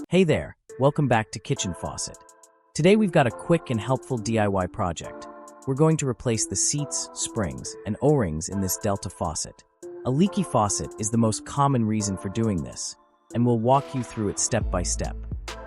Hey there, welcome back to Kitchen Faucet. Today we've got a quick and helpful DIY project. We're going to replace the seats, springs, and O-rings in this Delta faucet. A leaky faucet is the most common reason for doing this, and we'll walk you through it step by step.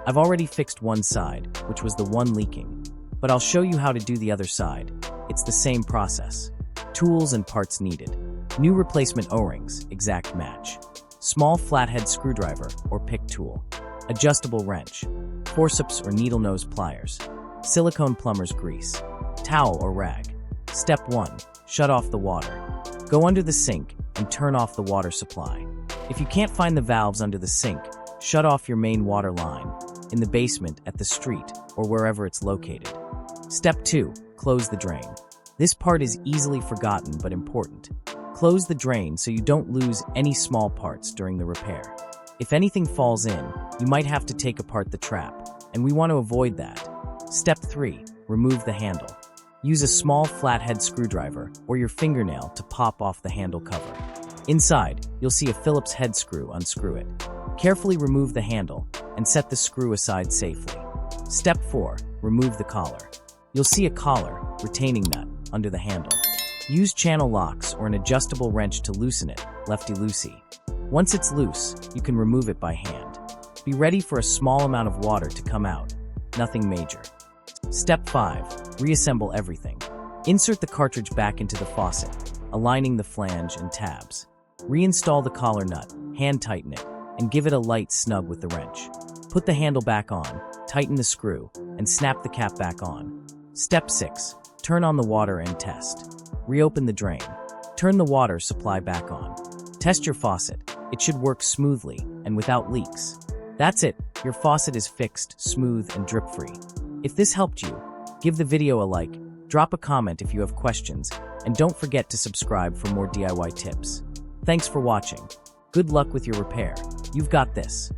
I've already fixed one side, which was the one leaking, but I'll show you how to do the other side. It's the same process. Tools and parts needed. New replacement O-rings, exact match. Small flathead screwdriver or pick tool. Adjustable wrench, forceps or needle nose pliers, silicone plumber's grease, towel or rag. Step 1. Shut off the water. Go under the sink and turn off the water supply. If you can't find the valves under the sink, shut off your main water line, in the basement, at the street, or wherever it's located. Step 2. Close the drain. This part is easily forgotten but important. Close the drain so you don't lose any small parts during the repair. If anything falls in, you might have to take apart the trap, and we want to avoid that. Step 3. Remove the handle. Use a small flathead screwdriver or your fingernail to pop off the handle cover. Inside, you'll see a Phillips head screw. Unscrew it. Carefully remove the handle and set the screw aside safely. Step 4. Remove the collar. You'll see a collar, retaining nut, under the handle. Use channel locks or an adjustable wrench to loosen it, lefty-loosey. Once it's loose, you can remove it by hand. Be ready for a small amount of water to come out, nothing major. Step 5. Reassemble everything. Insert the cartridge back into the faucet, aligning the flange and tabs. Reinstall the collar nut, hand tighten it, and give it a light snug with the wrench. Put the handle back on, tighten the screw, and snap the cap back on. Step 6. Turn on the water and test. Reopen the drain. Turn the water supply back on. Test your faucet. It should work smoothly and without leaks. That's it. Your faucet is fixed, smooth, and drip-free. If this helped you, give the video a like, drop a comment if you have questions, and don't forget to subscribe for more DIY tips. Thanks for watching. Good luck with your repair. You've got this.